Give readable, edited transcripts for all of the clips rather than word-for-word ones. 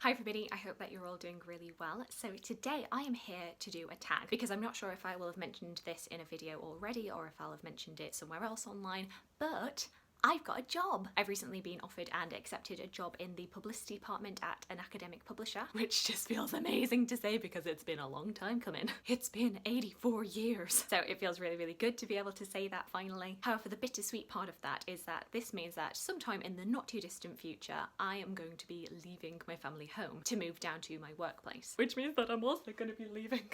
Hi everybody, I hope that you're all doing really well. So today I am here to do a tag because I'm not sure if I will have mentioned this in a video already or if I'll have mentioned it somewhere else online, but I've got a job. I've recently been offered and accepted a job in the publicity department at an academic publisher, which just feels amazing to say because it's been a long time coming. It's been 84 years. So it feels really, really good to be able to say that finally. However, the bittersweet part of that is that this means that sometime in the not too distant future, I am going to be leaving my family home to move down to my workplace, which means that I'm also going to be leaving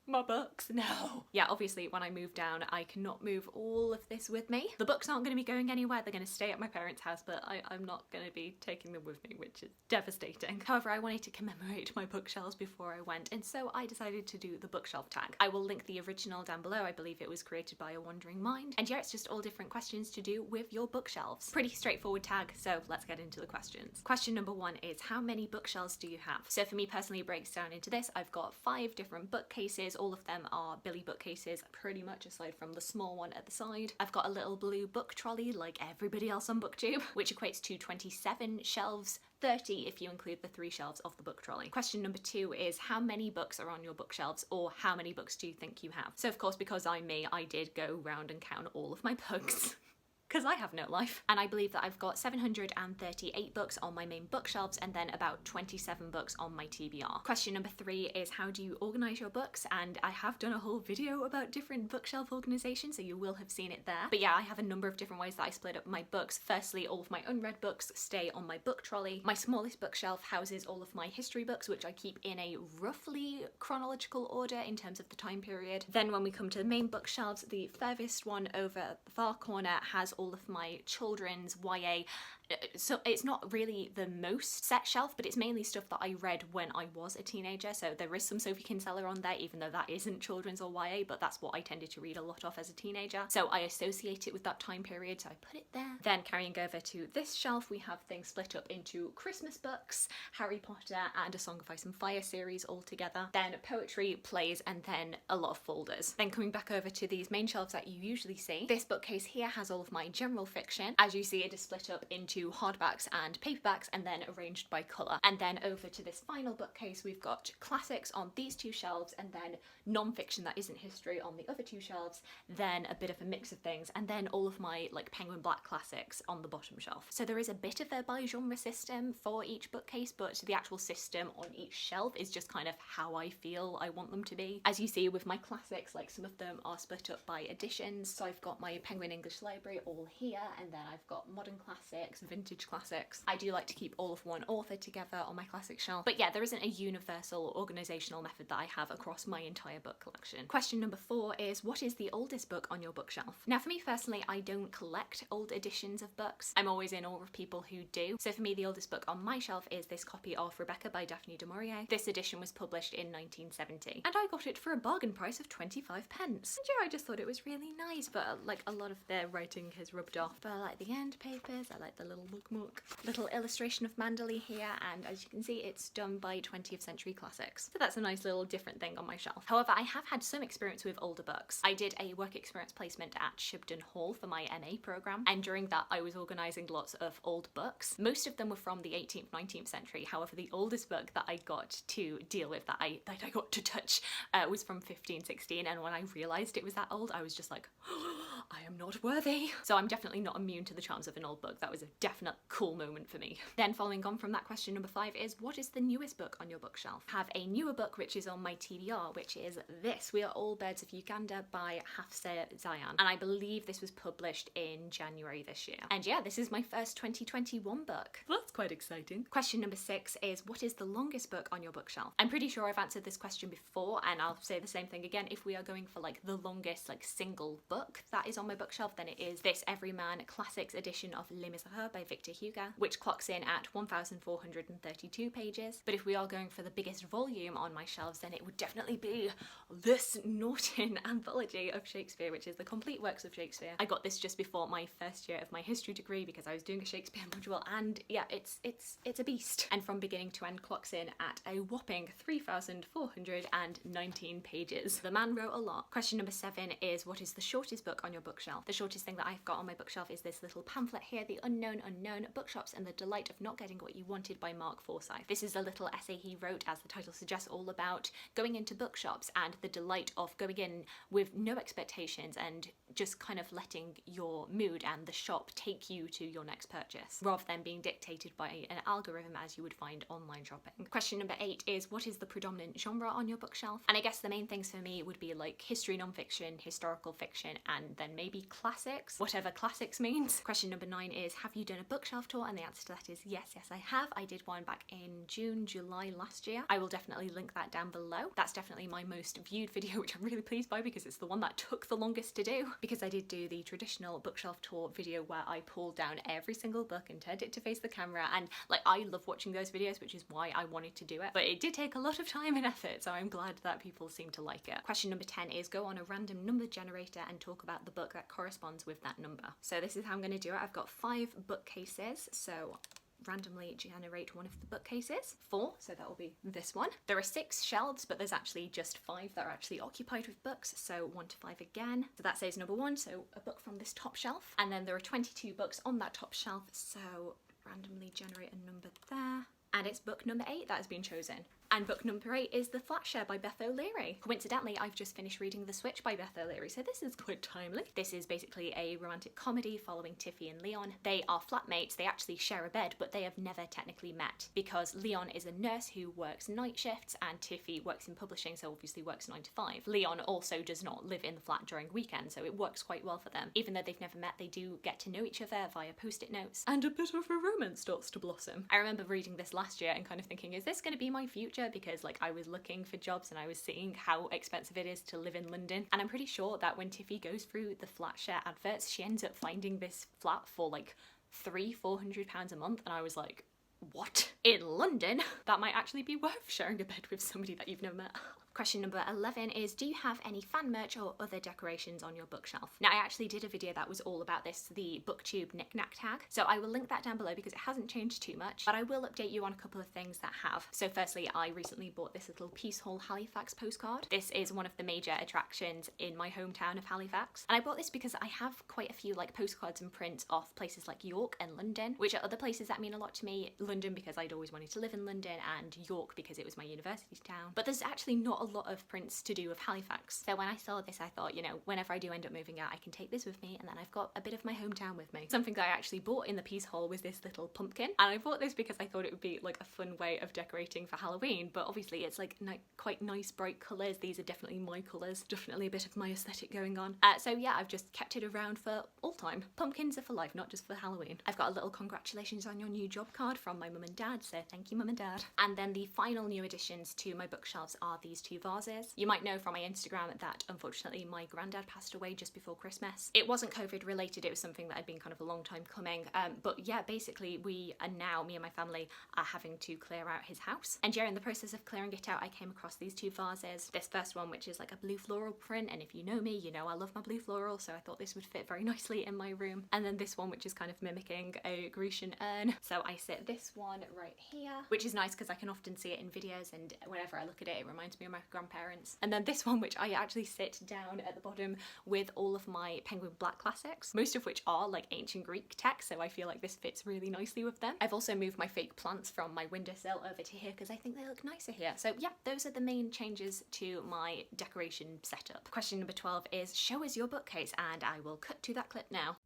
my books. No. Yeah, obviously when I move down, I cannot move all of this with me. The books aren't going to be going anywhere. They're going to stay at my parents' house, but I'm not going to be taking them with me, which is devastating. However, I wanted to commemorate my bookshelves before I went, and so I decided to do the bookshelf tag. I will link the original down below. I believe it was created by a wandering mind. And yeah, it's just all different questions to do with your bookshelves. Pretty straightforward tag, so let's get into the questions. Question number one is, how many bookshelves do you have? So for me personally, it breaks down into this. I've got 5 different bookcases. All of them are Billy bookcases, pretty much, aside from the small one at the side. I've got a little blue book trolley like everybody else on BookTube, which equates to 27 shelves, 30 if you include the 3 shelves of the book trolley. Question number 2 is, how many books are on your bookshelves, or how many books do you think you have? So of course, because I'm me, I did go round and count all of my books. Because I have no life. And I believe that I've got 738 books on my main bookshelves and then about 27 books on my TBR. Question number 3 is, how do you organise your books? And I have done a whole video about different bookshelf organisation, so you will have seen it there. But yeah, I have a number of different ways that I split up my books. Firstly, all of my unread books stay on my book trolley. My smallest bookshelf houses all of my history books, which I keep in a roughly chronological order in terms of the time period. Then when we come to the main bookshelves, the furthest one over at the far corner has all of my children's YA. So it's not really the most set shelf, but it's mainly stuff that I read when I was a teenager. So there is some Sophie Kinsella on there, even though that isn't children's or YA, but that's what I tended to read a lot of as a teenager. So I associate it with that time period, so I put it there. Then carrying over to this shelf, we have things split up into Christmas books, Harry Potter, and A Song of Ice and Fire series all together. Then poetry, plays, and then a lot of folders. Then coming back over to these main shelves that you usually see, this bookcase here has all of my general fiction. As you see, it is split up into hardbacks and paperbacks and then arranged by colour. And then over to this final bookcase, we've got classics on these 2 shelves and then non-fiction that isn't history on the other 2 shelves, then a bit of a mix of things, and then all of my like Penguin Black classics on the bottom shelf. So there is a bit of a by genre system for each bookcase, but the actual system on each shelf is just kind of how I feel I want them to be. As you see with my classics, like some of them are split up by editions. So I've got my Penguin English Library all here, and then I've got modern classics, vintage classics. I do like to keep all of one author together on my classic shelf. But yeah, there isn't a universal organisational method that I have across my entire book collection. Question number 4 is, what is the oldest book on your bookshelf? Now for me personally, I don't collect old editions of books. I'm always in awe of people who do. So for me, the oldest book on my shelf is this copy of Rebecca by Daphne du Maurier. This edition was published in 1970, and I got it for a bargain price of 25 pence. And yeah, I just thought it was really nice, but like a lot of their writing has rubbed off. But I like the end papers, I like the little bookmark, little illustration of Manderley here, and as you can see, it's done by 20th Century Classics. So that's a nice little different thing on my shelf. However, I have had some experience with older books. I did a work experience placement at Shibden Hall for my MA programme, and during that I was organising lots of old books. Most of them were from the 18th, 19th century. However, the oldest book that I got to deal with, that I got to touch, was from 1516, and when I realised it was that old, I was just like, I am not worthy. So I'm definitely not immune to the charms of an old book. That was a definite cool moment for me. Then following on from that, question number 5 is, what is the newest book on your bookshelf? I have a newer book which is on my TBR, which is this, We Are All Birds of Uganda by Hafsa Zayan, and I believe this was published in January this year. And yeah, this is my first 2021 book. That's quite exciting. Question number 6 is, what is the longest book on your bookshelf? I'm pretty sure I've answered this question before, and I'll say the same thing again. If we are going for like the longest like single book that is on my bookshelf, then it is this Everyman Classics edition of Les Miserables by Victor Hugo, which clocks in at 1,432 pages. But if we are going for the biggest volume on my shelves, then it would definitely be this Norton anthology of Shakespeare, which is the complete works of Shakespeare. I got this just before my first year of my history degree because I was doing a Shakespeare module, and yeah, it's a beast. And from beginning to end clocks in at a whopping 3,419 pages. The man wrote a lot. Question number 7 is, what is the shortest book on your bookshelf? The shortest thing that I've got on my bookshelf is this little pamphlet here, The Unknown Unknown, Bookshops and the Delight of Not Getting What You Wanted by Mark Forsyth. This is a little essay he wrote, as the title suggests, all about going into bookshops and the delight of going in with no expectations and just kind of letting your mood and the shop take you to your next purchase, rather than being dictated by an algorithm as you would find online shopping. Question number 8 is, what is the predominant genre on your bookshelf? And I guess the main things for me would be like history, non-fiction, historical fiction, and then maybe classics, whatever classics means. Question number 9 is, have you done a bookshelf tour? And the answer to that is yes, I have. I did one back in June, July last year. I will definitely link that down below. That's definitely my most viewed video, which I'm really pleased by because it's the one that took the longest to do, because I did do the traditional bookshelf tour video where I pulled down every single book and turned it to face the camera, and like I love watching those videos, which is why I wanted to do it, but it did take a lot of time and effort, so I'm glad that people seem to like it. Question number 10 is, go on a random number generator and talk about the book that corresponds with that number. So this is how I'm going to do it. I've got 5 bookcases, so randomly generate one of the bookcases. 4, so that will be this one. There are 6 shelves, but there's actually just 5 that are actually occupied with books, so 1 to 5 again. So that says number 1, so a book from this top shelf, and then there are 22 books on that top shelf, so randomly generate a number there. And it's book number 8 that has been chosen. And book number 8 is The Flat Share by Beth O'Leary. Coincidentally, I've just finished reading The Switch by Beth O'Leary, so this is quite timely. This is basically a romantic comedy following Tiffy and Leon. They are flatmates, they actually share a bed, but they have never technically met because Leon is a nurse who works night shifts and Tiffy works in publishing, so obviously works 9 to 5. Leon also does not live in the flat during weekends, so it works quite well for them. Even though they've never met, they do get to know each other via post-it notes, and a bit of a romance starts to blossom. I remember reading this last year and kind of thinking, is this going to be my future? Because like I was looking for jobs and I was seeing how expensive it is to live in London, and I'm pretty sure that when Tiffy goes through the flat share adverts, she ends up finding this flat for like £300-400 a month, and I was like, what? In London? That might actually be worth sharing a bed with somebody that you've never met. Question number 11 is, do you have any fan merch or other decorations on your bookshelf? Now, I actually did a video that was all about this, the booktube knick-knack tag, so I will link that down below because it hasn't changed too much, but I will update you on a couple of things that have. So firstly, I recently bought this little Peace Hall Halifax postcard. This is one of the major attractions in my hometown of Halifax, and I bought this because I have quite a few like postcards and prints of places like York and London, which are other places that mean a lot to me. London because I'd always wanted to live in London, and York because it was my university town, but there's actually not a lot of prints to do with Halifax. So when I saw this, I thought, you know, whenever I do end up moving out, I can take this with me, and then I've got a bit of my hometown with me. Something that I actually bought in the Peace Hall was this little pumpkin, and I bought this because I thought it would be like a fun way of decorating for Halloween, but obviously it's like quite nice bright colours. These are definitely my colours, definitely a bit of my aesthetic going on. So yeah, I've just kept it around for all time. Pumpkins are for life, not just for Halloween. I've got a little congratulations on your new job card from my mum and dad, so thank you, mum and dad. And then the final new additions to my bookshelves are these 2 vases. You might know from my Instagram that unfortunately my granddad passed away just before Christmas. It wasn't COVID related, it was something that had been kind of a long time coming, but yeah, basically we are now, me and my family, are having to clear out his house, and during the process of clearing it out I came across these 2 vases. This first one, which is like a blue floral print, and if you know me, you know I love my blue floral, so I thought this would fit very nicely in my room. And then this one, which is kind of mimicking a Grecian urn, so I sit this one right here, which is nice because I can often see it in videos, and whenever I look at it, it reminds me of my grandparents. And then this one, which I actually sit down at the bottom with all of my Penguin Black classics, most of which are like ancient Greek text, so I feel like this fits really nicely with them. I've also moved my fake plants from my windowsill over to here because I think they look nicer here. So yeah, those are the main changes to my decoration setup. Question number 12 is, show us your bookcase, and I will cut to that clip now.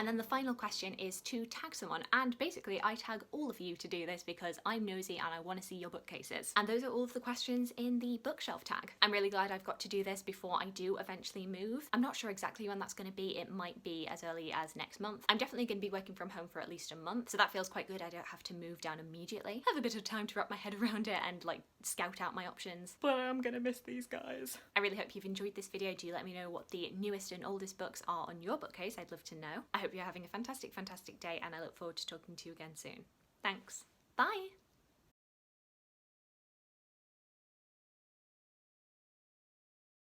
And then the final question is to tag someone, and basically I tag all of you to do this because I'm nosy and I want to see your bookcases. And those are all of the questions in the bookshelf tag. I'm really glad I've got to do this before I do eventually move. I'm not sure exactly when that's going to be. It might be as early as next month. I'm definitely going to be working from home for at least a month, so that feels quite good. I don't have to move down immediately. I have a bit of time to wrap my head around it and like scout out my options. But I'm gonna miss these guys. I really hope you've enjoyed this video. Do let me know what the newest and oldest books are on your bookcase. I'd love to know. I hope you're having a fantastic, fantastic day, and I look forward to talking to you again soon. Thanks. Bye.